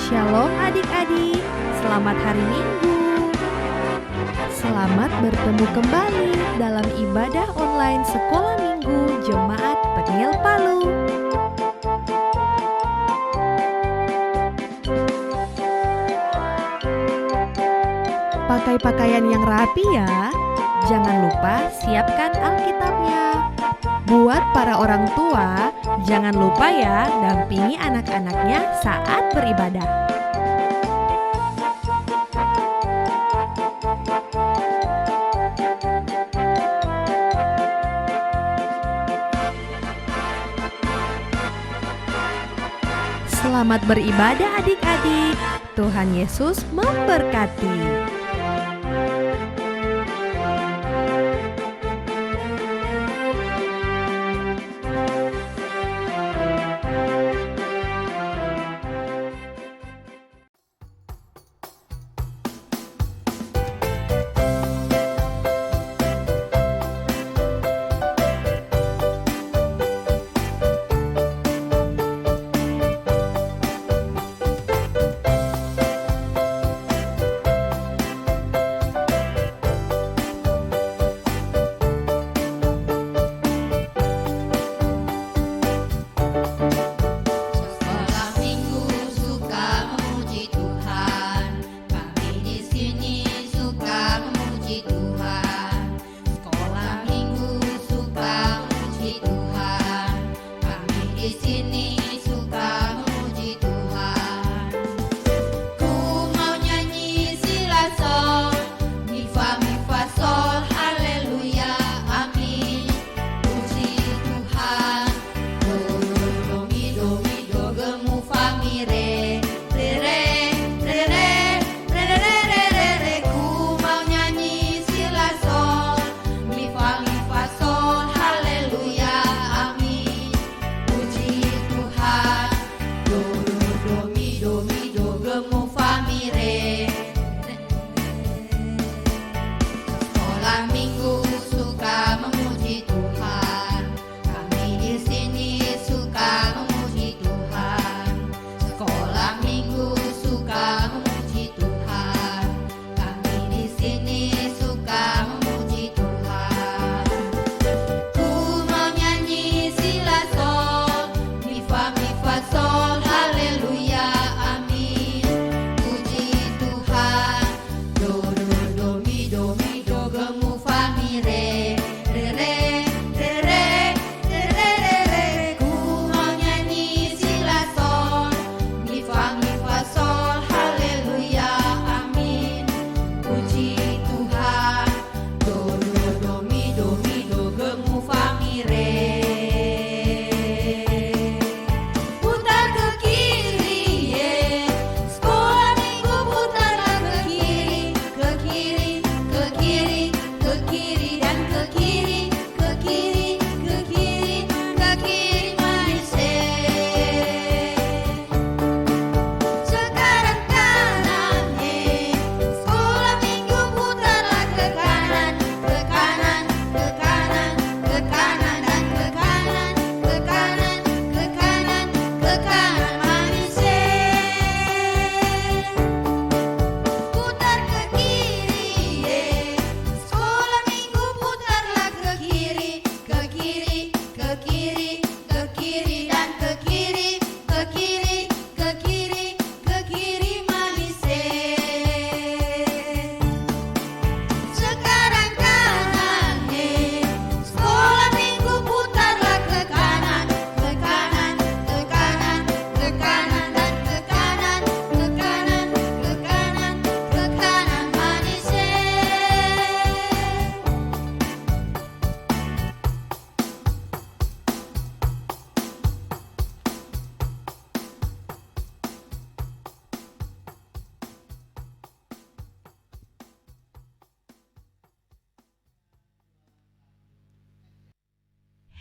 Shalom adik-adik, selamat hari Minggu. Selamat bertemu kembali dalam ibadah online Sekolah Minggu Jemaat Peniel Palu. Pakai pakaian yang rapi ya. Jangan lupa siapkan Alkitabnya. Buat para orang tua, jangan lupa ya dampingi anak-anaknya saat beribadah. Selamat beribadah adik-adik. Tuhan Yesus memberkati.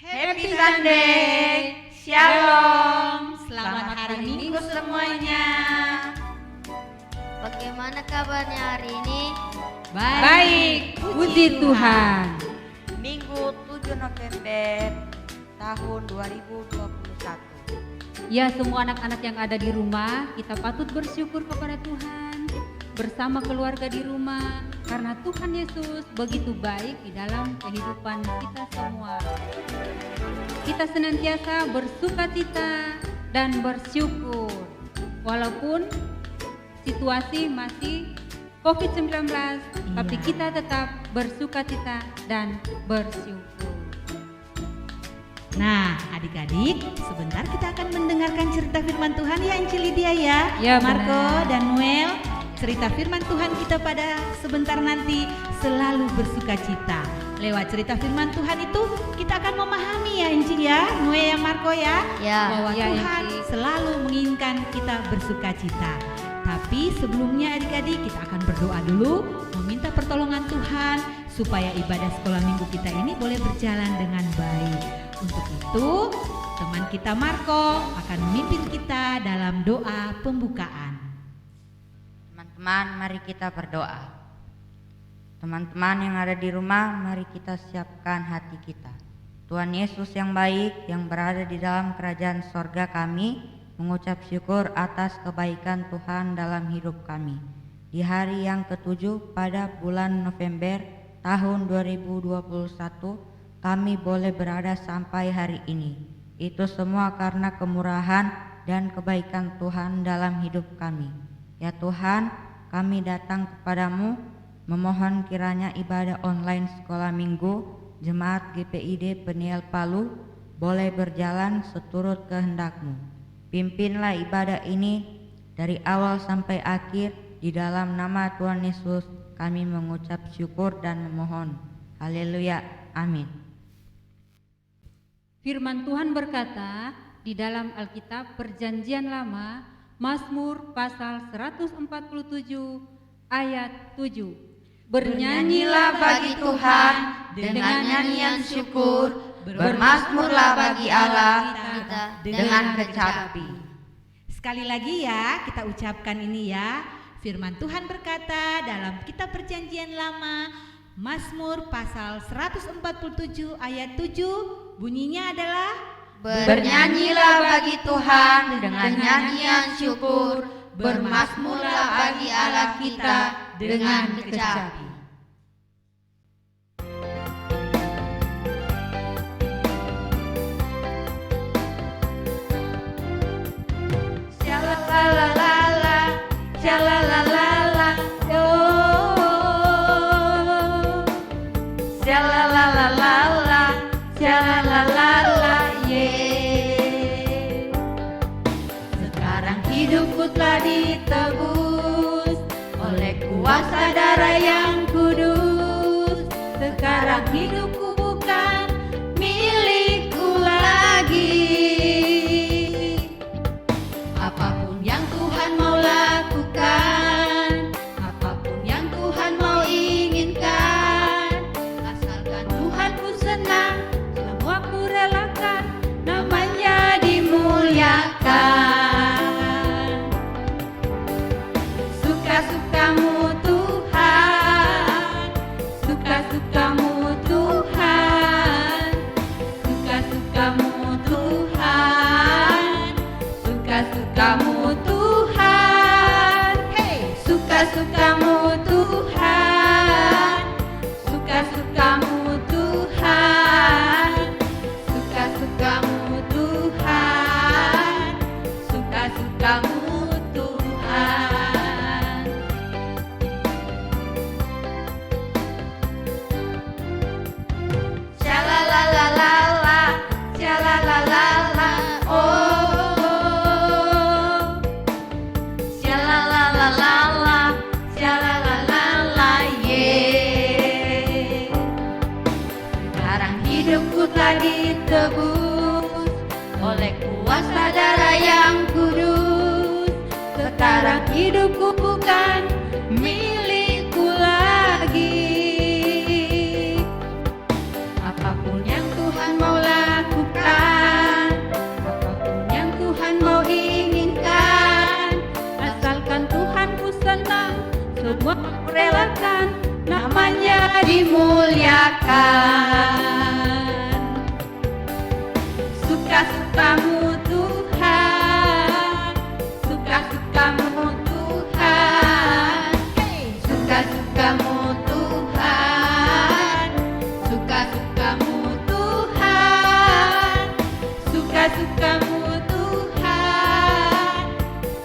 Happy Sunday, Shalom, selamat hari Minggu semuanya. Bagaimana kabarnya hari ini? Baik, puji Tuhan. Minggu 7 November tahun 2021. Ya, semua anak-anak yang ada di rumah, kita patut bersyukur kepada Tuhan bersama keluarga di rumah, karena Tuhan Yesus begitu baik di dalam kehidupan kita semua. Kita senantiasa bersukacita dan bersyukur walaupun situasi masih COVID-19, tapi kita tetap bersukacita dan bersyukur. Nah, adik-adik, sebentar kita akan mendengarkan cerita firman Tuhan ya, Enci Lydia ya. Ya, Marco benar. dan Noel, cerita firman Tuhan kita pada sebentar nanti selalu bersukacita. Lewat cerita firman Tuhan itu kita akan memahami ya, Enci ya, Noel ya, Marco ya, Ya. bahwa Ya, Tuhan Enci. selalu menginginkan kita bersukacita. Tapi sebelumnya adik-adik, kita akan berdoa dulu, meminta pertolongan Tuhan supaya ibadah sekolah minggu kita ini boleh berjalan dengan baik. Untuk itu, teman kita Marco akan memimpin kita dalam doa pembukaan. Teman-teman, mari kita berdoa. Teman-teman yang ada di rumah, mari kita siapkan hati kita. Tuhan Yesus yang baik, yang berada di dalam kerajaan sorga kami, mengucap syukur atas kebaikan Tuhan dalam hidup kami. Di hari yang ke-7 pada bulan November tahun 2021, kami boleh berada sampai hari ini. Itu semua karena kemurahan dan kebaikan Tuhan dalam hidup kami. Ya Tuhan, kami datang kepadamu memohon kiranya ibadah online sekolah minggu Jemaat GPID Peniel Palu boleh berjalan seturut kehendak-Mu. Pimpinlah ibadah ini dari awal sampai akhir, di dalam nama Tuhan Yesus kami mengucap syukur dan memohon. Haleluya, amin. Firman Tuhan berkata di dalam Alkitab Perjanjian Lama, Mazmur pasal 147 ayat 7. Bernyanyilah bagi Tuhan dengan nyanyian syukur, bermazmurlah bagi Allah Kita Dengan kecapi. Sekali lagi ya, kita ucapkan ini ya. Firman Tuhan berkata dalam kitab Perjanjian Lama, Mazmur pasal 147 ayat 7, bunyinya adalah Bernyanyilah bagi Tuhan dengan nyanyian syukur, bermazmurlah bagi Allah kita dengan kecapi. Shalalalala, shalalalala, oh. Shalalalala, shalalalala, yeah. Sekarang hidupku telah ditebus oleh kuasa darah yang kudus. Sekarang hidupku bukan milikku lagi. Apapun yang Tuhan mau lakukan, apapun yang Tuhan mau inginkan, asalkan Tuhan ku senang, semua ku relakan, namanya dimuliakan. Suka-sukamu Tuhan, suka-sukamu Tuhan, suka-sukamu Tuhan, suka-sukamu Tuhan, hey, suka-sukamu Tuhan, suka-sukamu Tuhan, suka-sukamu Tuhan, suka-sukamu Tuhan. Shalalalala, shalalalala, oh. Shalalalala, shalalalala, yeah. Sekarang hidupku telah ditebus oleh kuasa darah yang kudus. Sekarang hidupku bukan milikku lagi. Apapun yang Tuhan mau lakukan, apapun yang Tuhan mau inginkan, asalkan Tuhan ku senang, semua ku relakan, namanya dimuliakan. Suka-sukamu Tuhan, Suka-sukamu Tuhan,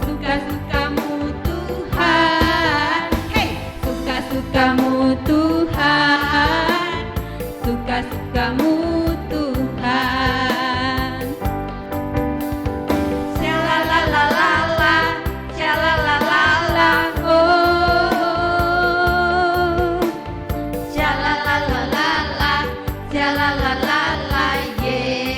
suka-sukamu Tuhan, hey, suka-sukamu Tuhan, suka-sukamu Tuhan. Shalalalalala, shalalalala, oh, shalalalala, shalalalala, yeah.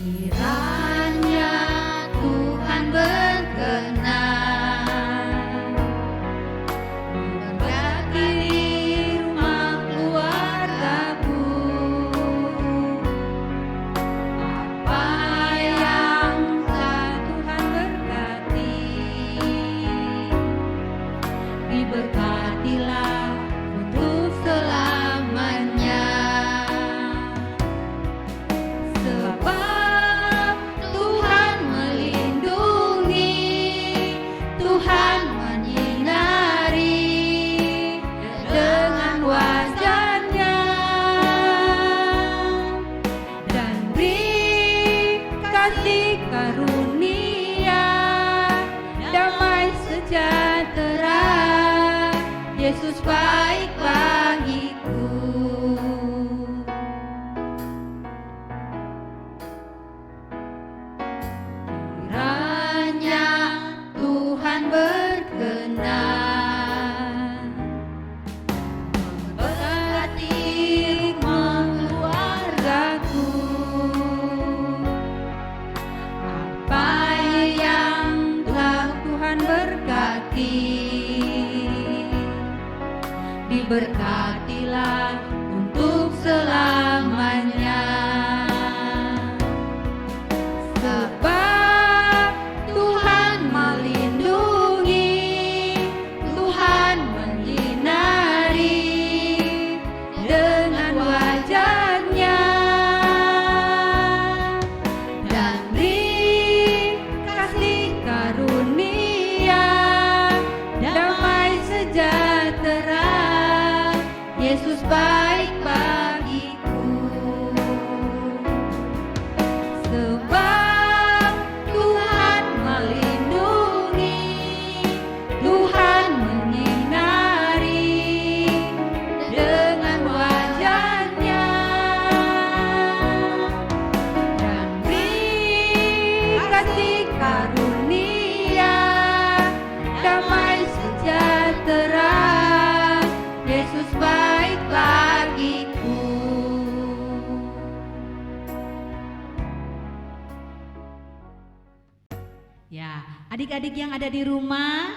Kiranya Tuhan berkenan memberkati rumah keluargaku. Apa yang telah Tuhan berkati, diberkatilah untuk selamanya. Sebab Tuhan melindungi, Tuhan menyinari dengan wajah-Nya dan beri kasih karunia, damai sejahtera. Yesus baik bagiku. Kiranya Tuhan berkenan memberkati keluargaku. Apa yang telah Tuhan berkati, diberkatilah untuk selamanya. Sebab Tuhan melindungi, Tuhan menyinari dengan wajah-Nya dan beri kasih karunia, damai sejahtera. Yesus baik bagiku. Sebab Tuhan melindungi, Tuhan menyinari dengan wajah-Nya dan beri kasih karunia, damai sejahtera. Yesus baik bagiku. Ya, adik-adik yang ada di rumah,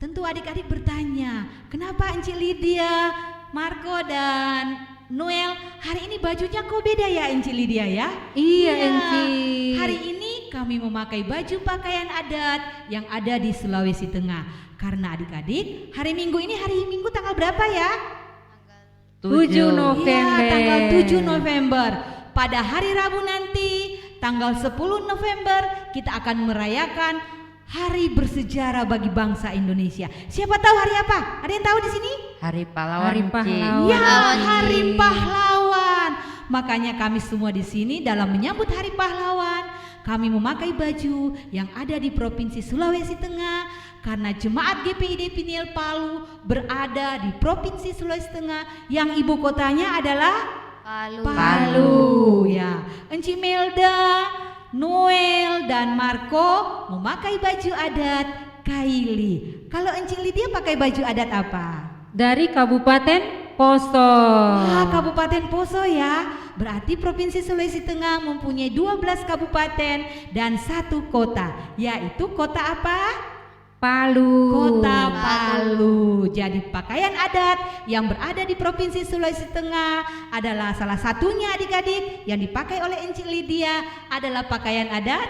tentu adik-adik bertanya, kenapa Encik Lydia, Marco dan Noel hari ini bajunya kok beda ya Encik Lydia ya? Iya, Enci. Hari ini kami memakai baju pakaian adat yang ada di Sulawesi Tengah. Karena adik-adik, hari Minggu ini hari Minggu tanggal berapa ya? 7 November. Ya, tanggal 7 November. Pada hari Rabu nanti, tanggal 10 November, kita akan merayakan hari bersejarah bagi bangsa Indonesia. Siapa tahu hari apa? Ada yang tahu di sini? Hari pahlawan. Hari Ci. pahlawan. Ya, hari pahlawan. Makanya kami semua di sini dalam menyambut hari pahlawan, kami memakai baju yang ada di Provinsi Sulawesi Tengah karena jemaat GPID Piniel Palu berada di Provinsi Sulawesi Tengah yang ibu kotanya adalah Palu. Ya, Enci Melda, Noel dan Marco memakai baju adat Kaili. Kalau Enci Lydia pakai baju adat apa? Dari Kabupaten Poso. Wah, Kabupaten Poso ya. Berarti Provinsi Sulawesi Tengah mempunyai 12 kabupaten dan 1 kota. Yaitu kota apa? Palu. Kota Palu. Jadi pakaian adat yang berada di Provinsi Sulawesi Tengah adalah salah satunya adik-adik yang dipakai oleh Encik Lydia adalah pakaian adat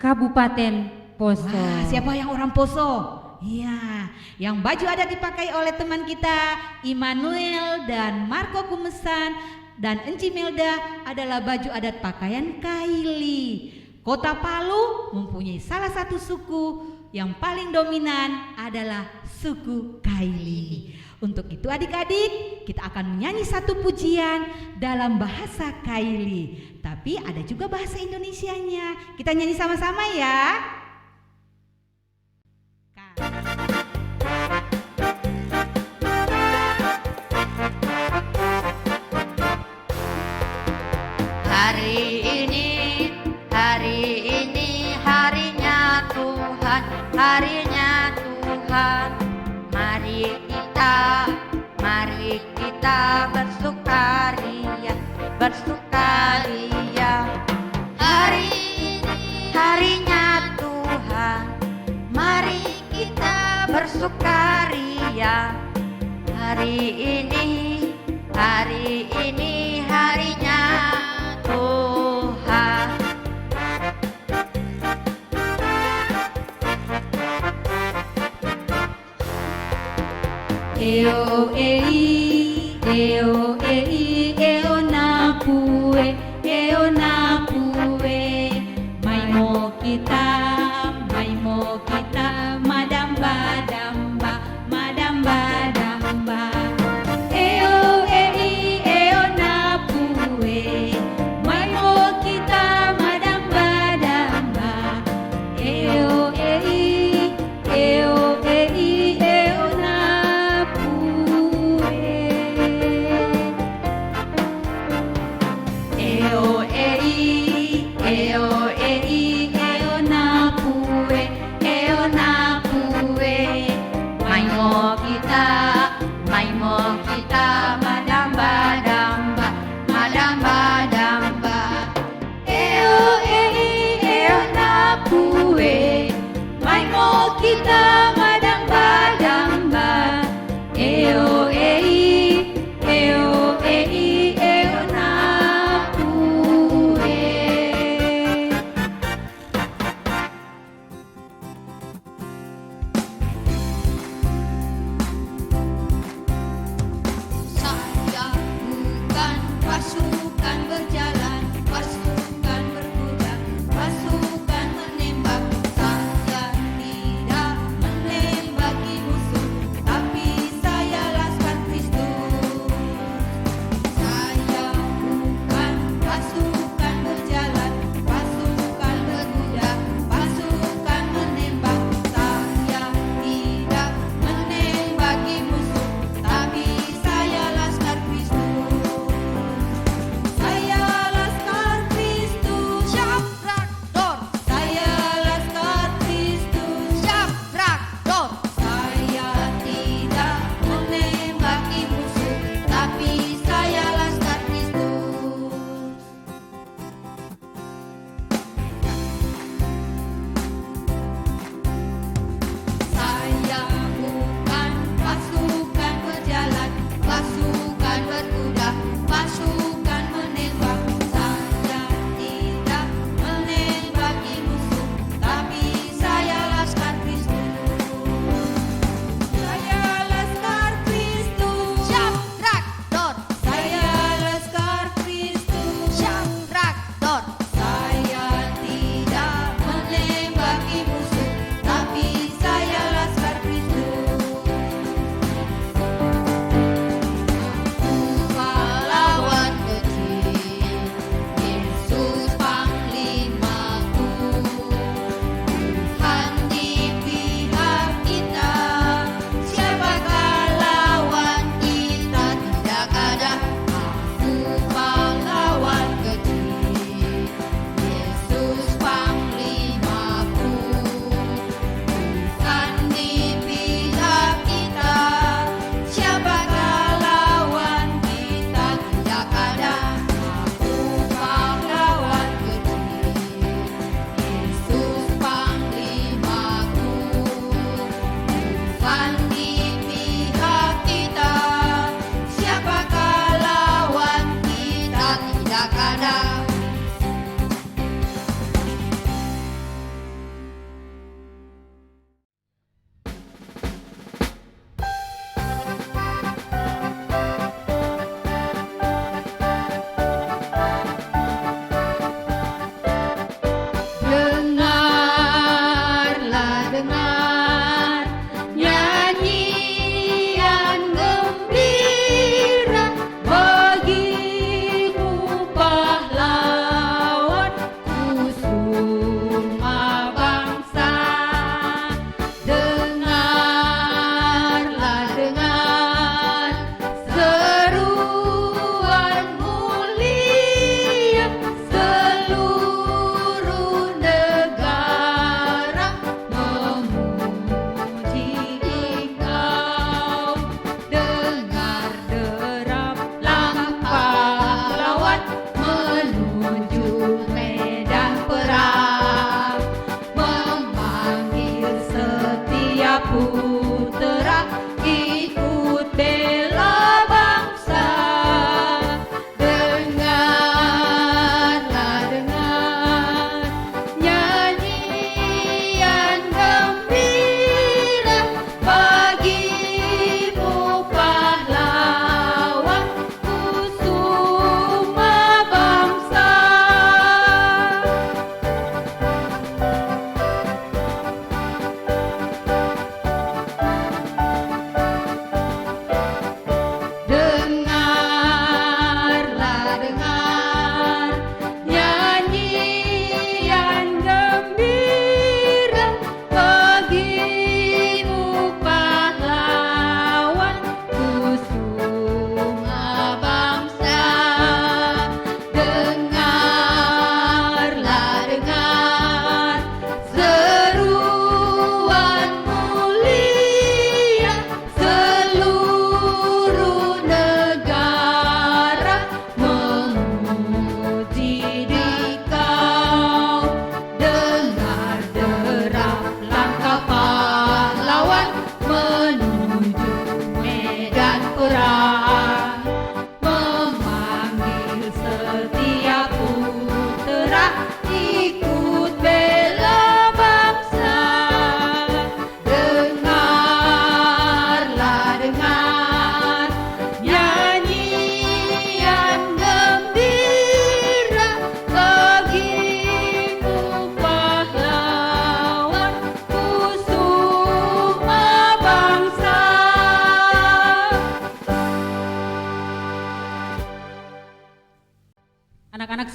Kabupaten Poso. Wah, siapa yang orang Poso? Iya, yang baju adat dipakai oleh teman kita Immanuel dan Marco Kumesan dan Enci Melda adalah baju adat pakaian Kaili. Kota Palu mempunyai salah satu suku yang paling dominan adalah suku Kaili. Untuk itu adik-adik, kita akan menyanyi satu pujian dalam bahasa Kaili. Tapi ada juga bahasa Indonesianya. Kita nyanyi sama-sama ya. Hari ini harinya Tuhan, harinya Tuhan. Mari kita bersukaria, bersukaria. Hari ini harinya Tuhan, mari kita bersukaria. Hari ini harinya Tuhan. Eo ei, eo na pue, maimo kita, madamba damba, eo ei, eo na pue, maimo kita, madamba damba, eo ei, eo na Maimo kita madamba damba, madamba damba. Eo na pue, maimo kita madamba damba. Eo na pue.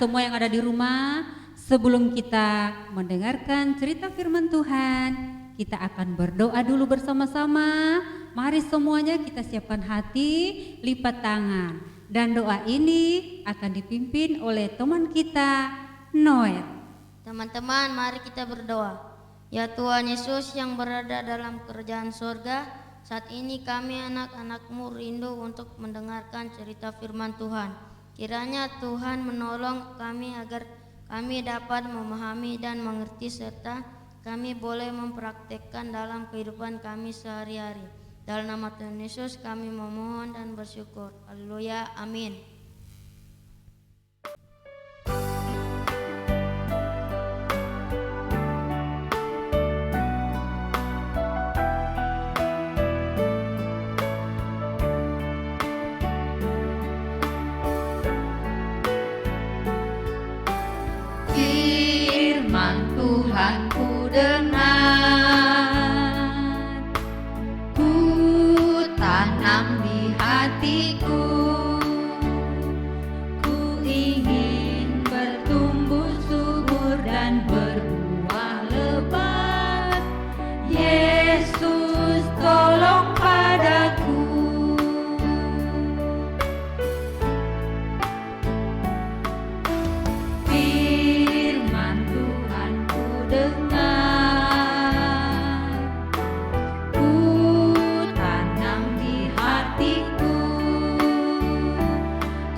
semua yang ada di rumah, sebelum kita mendengarkan cerita firman Tuhan, kita akan berdoa dulu bersama-sama. Mari semuanya kita siapkan hati, lipat tangan. Dan doa ini akan dipimpin oleh teman kita, Noel. Teman-teman, mari kita berdoa. Ya Tuhan Yesus yang berada dalam kerajaan sorga, saat ini kami anak-anak-Mu rindu untuk mendengarkan cerita firman Tuhan. Kiranya Tuhan menolong kami agar kami dapat memahami dan mengerti serta kami boleh mempraktekkan dalam kehidupan kami sehari-hari. Dalam nama Tuhan Yesus kami memohon dan bersyukur. Haleluya, amin. Firman Tuhan ku dengar, ku tanam di hatiku, ku ingin bertumbuh subur dan berbuah lebat. Yesus tolong padaku. Firman Tuhan ku dengar, ku tanam di hatiku,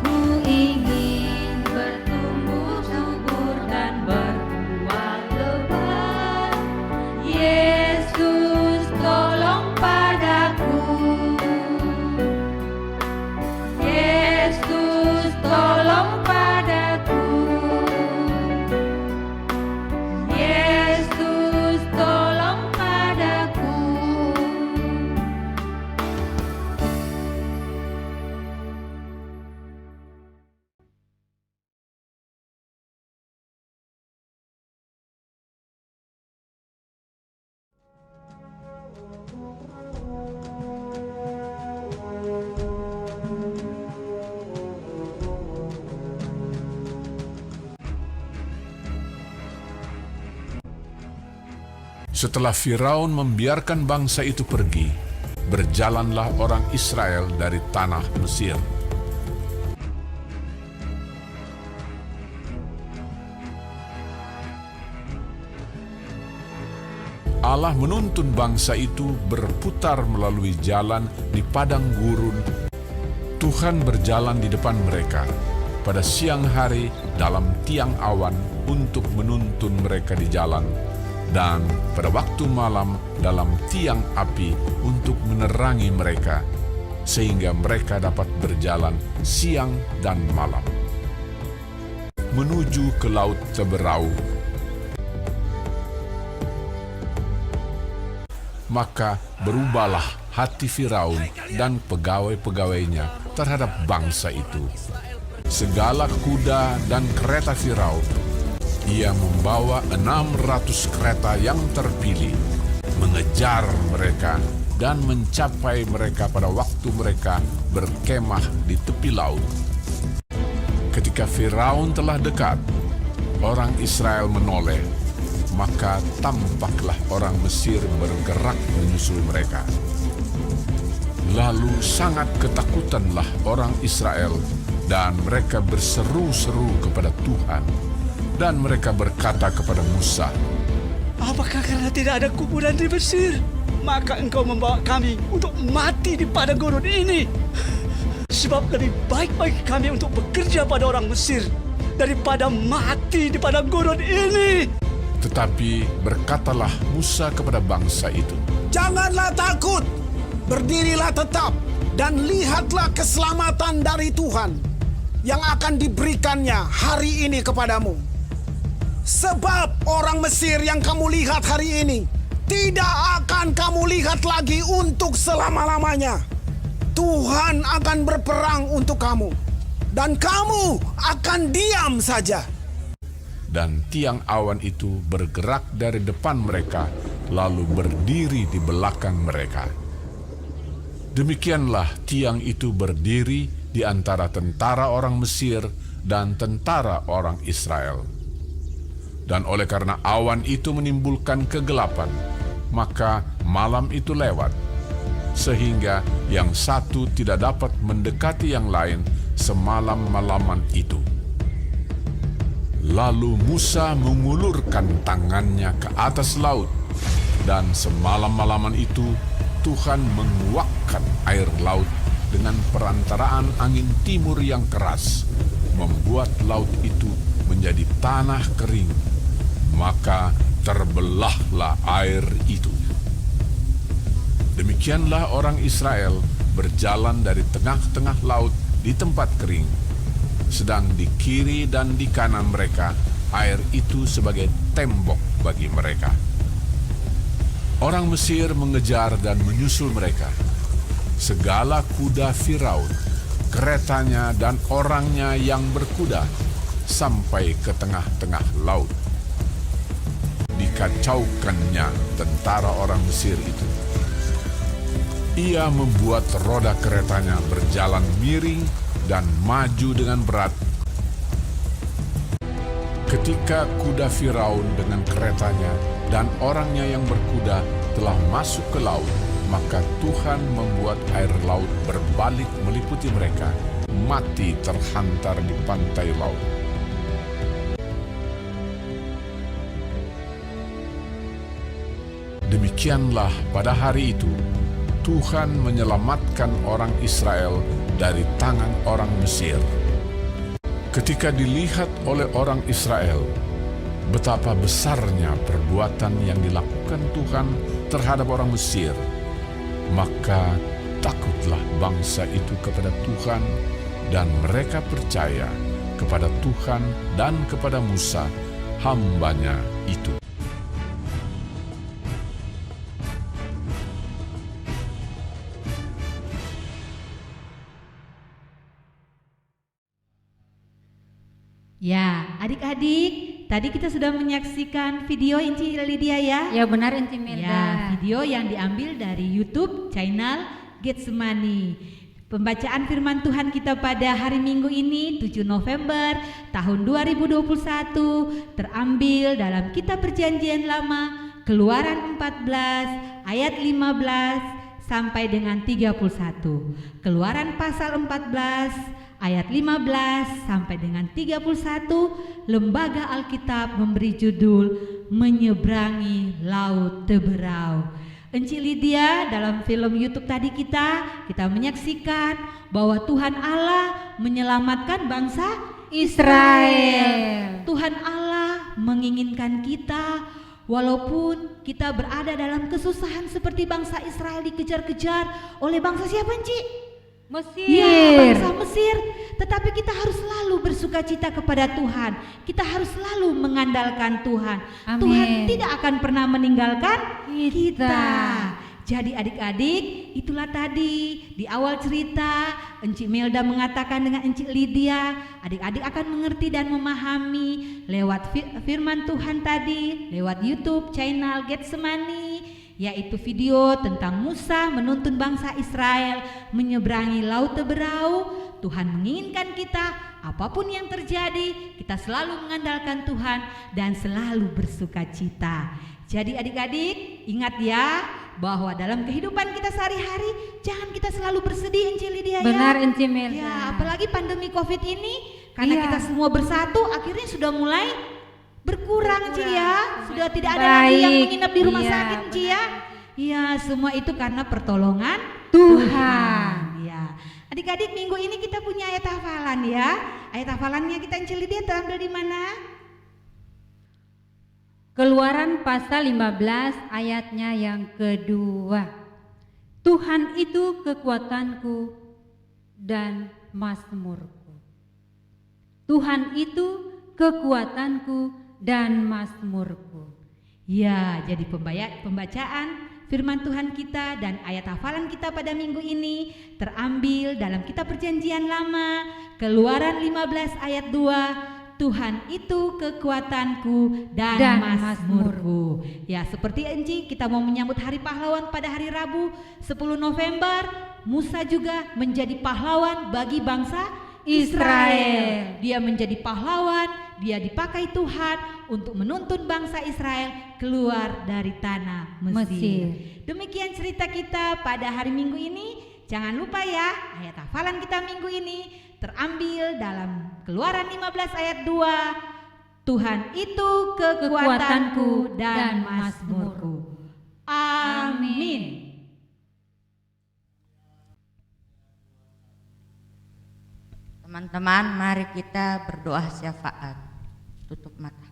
ku ingin bertumbuh subur dan berbuah lebat. Yesus tolong padaku, Yesus tolong padaku, Yesus tolong padaku. Setelah Firaun membiarkan bangsa itu pergi, berjalanlah orang Israel dari tanah Mesir. Allah menuntun bangsa itu berputar melalui jalan di padang gurun. Tuhan berjalan di depan mereka pada siang hari dalam tiang awan untuk menuntun mereka di jalan, dan pada waktu malam dalam tiang api untuk menerangi mereka, sehingga mereka dapat berjalan siang dan malam menuju ke laut Teberau. Maka berubahlah hati Firaun dan pegawai-pegawainya terhadap bangsa itu. Segala kuda dan kereta Firaun ia membawa 600 kereta yang terpilih, mengejar mereka dan mencapai mereka pada waktu mereka berkemah di tepi laut. Ketika Firaun telah dekat, orang Israel menoleh, maka tampaklah orang Mesir bergerak menyusul mereka. Lalu sangat ketakutanlah orang Israel, dan mereka berseru-seru kepada Tuhan. Dan mereka berkata kepada Musa, "Apakah karena tidak ada kuburan di Mesir, maka engkau membawa kami untuk mati di padang gurun ini? Sebab lebih baik bagi kami untuk bekerja pada orang Mesir daripada mati di padang gurun ini." Tetapi berkatalah Musa kepada bangsa itu, "Janganlah takut, berdirilah tetap, dan lihatlah keselamatan dari Tuhan yang akan diberikannya hari ini kepadamu. Sebab orang Mesir yang kamu lihat hari ini tidak akan kamu lihat lagi untuk selama-lamanya. Tuhan akan berperang untuk kamu, dan kamu akan diam saja." dan tiang awan itu bergerak dari depan mereka, lalu berdiri di belakang mereka. Demikianlah tiang itu berdiri di antara tentara orang Mesir dan tentara orang Israel. Dan oleh karena awan itu menimbulkan kegelapan, maka malam itu lewat, sehingga yang satu tidak dapat mendekati yang lain semalam-malaman itu. Lalu Musa mengulurkan tangannya ke atas laut, dan semalam-malaman itu Tuhan menguakkan air laut dengan perantaraan angin timur yang keras, membuat laut itu menjadi tanah kering. Maka terbelahlah air itu. Demikianlah orang Israel berjalan dari tengah-tengah laut di tempat kering, sedang di kiri dan di kanan mereka air itu sebagai tembok bagi mereka. Orang Mesir mengejar dan menyusul mereka. Segala kuda Firaun, keretanya dan orangnya yang berkuda sampai ke tengah-tengah laut. Dikacaukannya tentara orang Mesir itu. Ia membuat roda keretanya berjalan miring dan maju dengan berat. Ketika kuda Firaun dengan keretanya dan orangnya yang berkuda telah masuk ke laut, maka Tuhan membuat air laut berbalik meliputi mereka, mati terhantar di pantai laut. Demikianlah pada hari itu, Tuhan menyelamatkan orang Israel dari tangan orang Mesir. Ketika dilihat oleh orang Israel betapa besarnya perbuatan yang dilakukan Tuhan terhadap orang Mesir, maka takutlah bangsa itu kepada Tuhan, dan mereka percaya kepada Tuhan dan kepada Musa, hamba-Nya itu. Ya, adik-adik, tadi kita sudah menyaksikan video Inci Lydia ya. Ya benar Inci Melda. Ya, video yang diambil dari YouTube channel Getsemani. Pembacaan firman Tuhan kita pada hari Minggu ini 7 November tahun 2021 terambil dalam Kitab Perjanjian Lama Keluaran 14 ayat 15 sampai dengan 31. Keluaran pasal 14 ayat 15 sampai dengan 31, Lembaga Alkitab memberi judul Menyeberangi Laut Teberau. Enci Lydia, dalam film YouTube tadi kita menyaksikan bahwa Tuhan Allah menyelamatkan bangsa Israel. Tuhan Allah menginginkan kita, walaupun kita berada dalam kesusahan seperti bangsa Israel dikejar-kejar oleh bangsa siapa Enci? Mesir. Ya, bangsa Mesir. Tetapi kita harus selalu bersukacita kepada Tuhan. Kita harus selalu mengandalkan Tuhan. Amin. Tuhan tidak akan pernah meninggalkan Kita. Jadi adik-adik, itulah tadi di awal cerita Enci Melda mengatakan dengan Enci Lydia, adik-adik akan mengerti dan memahami lewat firman Tuhan tadi, lewat YouTube channel Getsemani, yaitu video tentang Musa menuntun bangsa Israel menyeberangi Laut Teberau. Tuhan menginginkan kita, apapun yang terjadi, kita selalu mengandalkan Tuhan dan selalu bersukacita. Jadi adik-adik, ingat ya, bahwa dalam kehidupan kita sehari-hari jangan kita selalu bersedih Enci Lydia. Benar Inci Melda. Ya, apalagi pandemi Covid ini, karena kita semua bersatu akhirnya sudah mulai berkurang Ci ya. Sudah tidak ada lagi yang menginap di rumah sakit Ci ya. Iya, semua itu karena pertolongan Tuhan. Ya. Adik-adik, minggu ini kita punya ayat hafalan ya. Ayat hafalannya kita Enci Lydia terambil di mana? Keluaran pasal 15 ayatnya yang kedua. Tuhan itu kekuatanku dan mazmurku. Tuhan itu kekuatanku dan mazmurku. Ya, jadi pembacaan firman Tuhan kita dan ayat hafalan kita pada minggu ini terambil dalam Kitab Perjanjian Lama, Keluaran 15 ayat 2. Tuhan itu kekuatanku dan mazmurku. Ya, seperti Enci, kita mau menyambut Hari Pahlawan pada hari Rabu 10 November. Musa juga menjadi pahlawan bagi bangsa Israel. Dia menjadi pahlawan, dia dipakai Tuhan untuk menuntun bangsa Israel keluar dari tanah Mesir. Demikian cerita kita pada hari Minggu ini. Jangan lupa ya, ayat hafalan kita minggu ini terambil dalam Keluaran 15 ayat 2. Tuhan itu kekuatanku dan mazmurku. Amin. Teman-teman, mari kita berdoa syafaat. Tutup mata.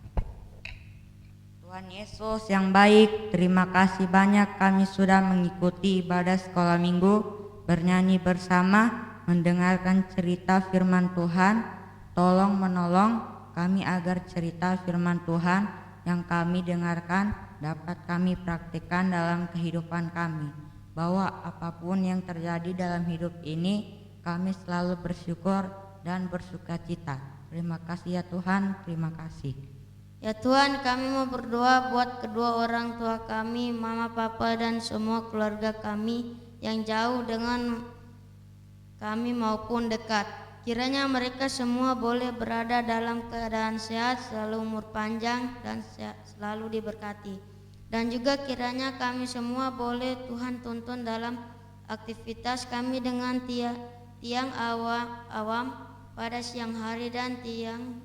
Tuhan Yesus yang baik, terima kasih banyak kami sudah mengikuti ibadah sekolah minggu, bernyanyi bersama, mendengarkan cerita firman Tuhan. Tolong menolong kami agar cerita firman Tuhan yang kami dengarkan dapat kami praktikkan dalam kehidupan kami. Bahwa apapun yang terjadi dalam hidup ini, kami selalu bersyukur dan bersukacita. Terima kasih ya Tuhan, terima kasih. Ya Tuhan, kami mau berdoa buat kedua orang tua kami, mama, papa, dan semua keluarga kami yang jauh dengan kami maupun dekat. Kiranya mereka semua boleh berada dalam keadaan sehat, selalu umur panjang, dan selalu diberkati. Dan juga kiranya kami semua boleh Tuhan tuntun dalam aktivitas kami dengan tiang awam pada siang hari dan tiang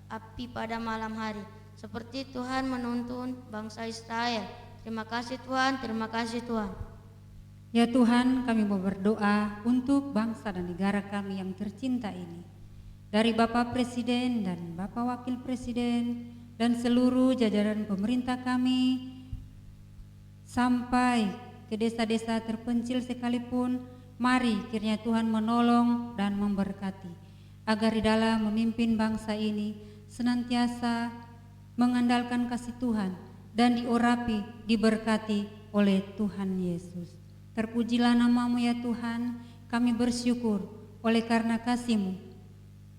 api pada malam hari, seperti Tuhan menuntun bangsa Israel. Terima kasih Tuhan, terima kasih Tuhan. Ya Tuhan, kami mau berdoa untuk bangsa dan negara kami yang tercinta ini. Dari Bapak Presiden dan Bapak Wakil Presiden dan seluruh jajaran pemerintah kami, sampai ke desa-desa terpencil sekalipun, mari kiranya Tuhan menolong dan memberkati, agar di dalam memimpin bangsa ini senantiasa mengandalkan kasih Tuhan dan diurapi, diberkati oleh Tuhan Yesus. Terpujilah nama-Mu ya Tuhan, kami bersyukur oleh karena kasih-Mu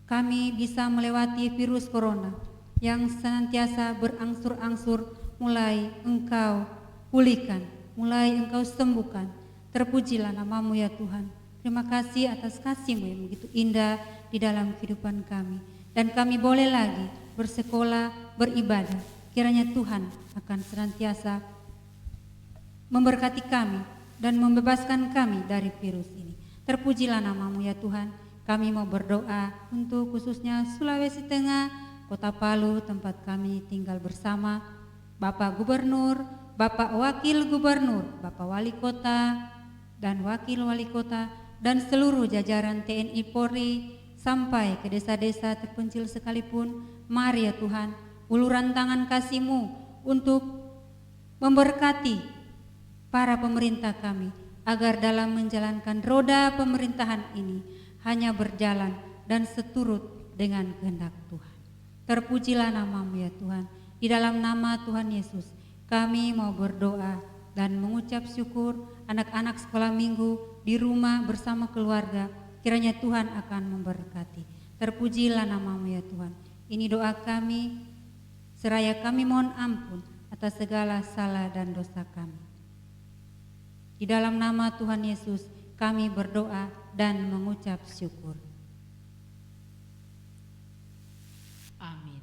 kami bisa melewati virus corona yang senantiasa berangsur-angsur mulai Engkau pulihkan, mulai Engkau sembuhkan. Terpujilah nama-Mu ya Tuhan. Terima kasih atas kasih-Mu yang begitu indah di dalam kehidupan kami. Dan kami boleh lagi bersekolah, beribadah. Kiranya Tuhan akan senantiasa memberkati kami dan membebaskan kami dari virus ini. Terpujilah nama-Mu ya Tuhan. Kami mau berdoa untuk khususnya Sulawesi Tengah, Kota Palu, tempat kami tinggal bersama, Bapak Gubernur, Bapak Wakil Gubernur, Bapak Wali Kota dan Wakil Wali Kota, dan seluruh jajaran TNI Polri sampai ke desa-desa terpencil sekalipun. Mari ya Tuhan, uluran tangan kasih-Mu untuk memberkati para pemerintah kami, agar dalam menjalankan roda pemerintahan ini hanya berjalan dan seturut dengan kehendak Tuhan. Terpujilah nama-Mu ya Tuhan. Di dalam nama Tuhan Yesus kami mau berdoa dan mengucap syukur anak-anak sekolah minggu di rumah bersama keluarga. Kiranya Tuhan akan memberkati. Terpujilah nama-Mu ya Tuhan. Ini doa kami, seraya kami mohon ampun atas segala salah dan dosa kami. Di dalam nama Tuhan Yesus kami berdoa dan mengucap syukur. Amin.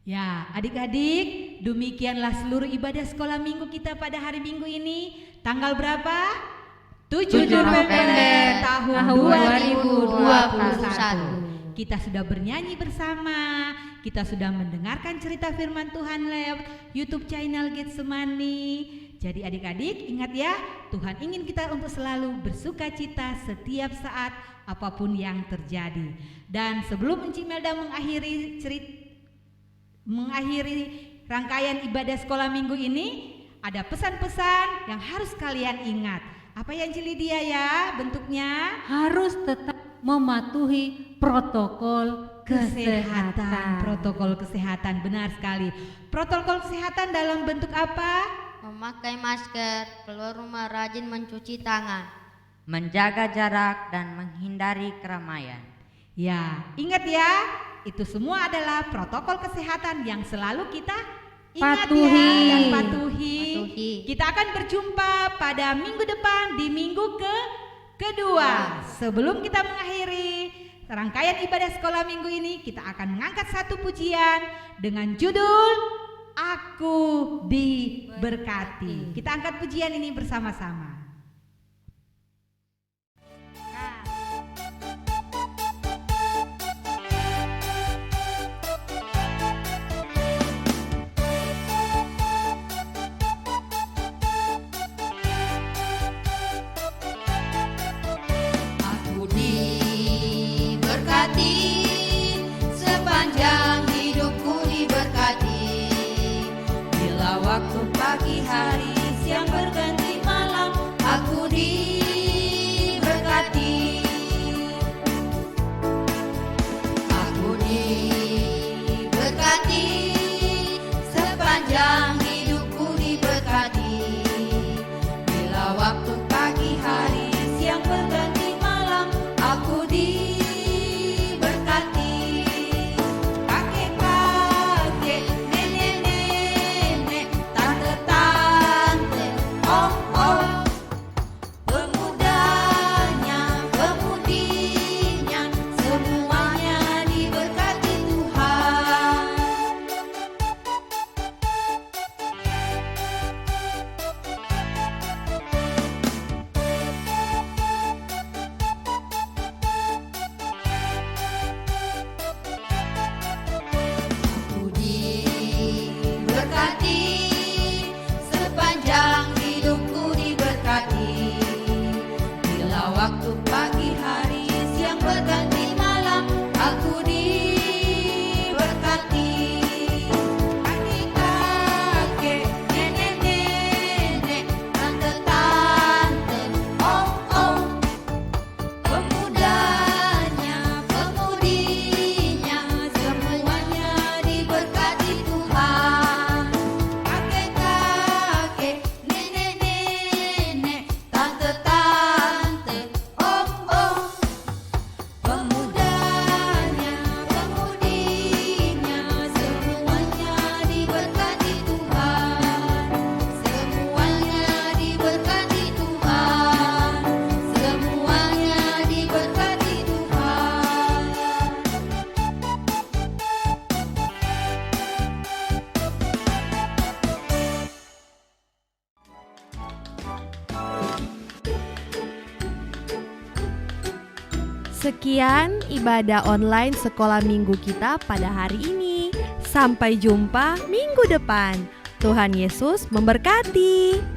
Ya, adik-adik, demikianlah seluruh ibadah sekolah minggu kita pada hari Minggu ini. Tanggal berapa? 7 November tahun 2021. Kita sudah bernyanyi bersama, kita sudah mendengarkan cerita firman Tuhan lewat YouTube channel Getsemani. Jadi adik-adik ingat ya, Tuhan ingin kita untuk selalu bersuka cita setiap saat apapun yang terjadi. Dan sebelum Encik Melda mengakhiri rangkaian ibadah sekolah minggu ini, ada pesan-pesan yang harus kalian ingat. Apa yang Encik Lydia ya bentuknya? Harus tetap mematuhi protokol kesehatan. Protokol kesehatan, benar sekali. Protokol kesehatan dalam bentuk apa? Memakai masker, keluar rumah rajin mencuci tangan, Menjaga jarak dan menghindari keramaian. Ya, ingat ya, itu semua adalah protokol kesehatan yang selalu kita ingat Patuhi. ya, dan patuhi. Patuhi. Kita akan berjumpa pada minggu depan di minggu kedua, sebelum kita mengakhiri rangkaian ibadah sekolah minggu ini, kita akan mengangkat satu pujian dengan judul Aku Diberkati. Kita angkat pujian ini bersama-sama. Aku diberkati, sepanjang hidupku diberkati. Bila waktu pagi hari, siang berganti malam, aku diberkati. Aku diberkati, sepanjang hidupku diberkati. Bila waktu pagi hari, siang berganti malam, aku diberkati. Kakek-kakek, nenek-nenek, tante-tante, om-om, pemudanya, pemudinya, semuanya diberkati Tuhan. Aku diberkati, sepanjang hidupku diberkati. Bila waktu pagi hari, siang berganti malam, aku diberkati. Kakek-kakek, nenek-nenek, tante-tante, om-om, pemudanya, pemudinya, semuanya diberkati Tuhan. Kakek-kakek, nenek-nenek, tante-tante, om-om, pemudanya, pemudinya, semuanya diberkati Tuhan. Semuanya diberkati Tuhan. Semuanya diberkati Tuhan. Sekian ibadah online sekolah minggu kita pada hari ini. Sampai jumpa minggu depan. Tuhan Yesus memberkati.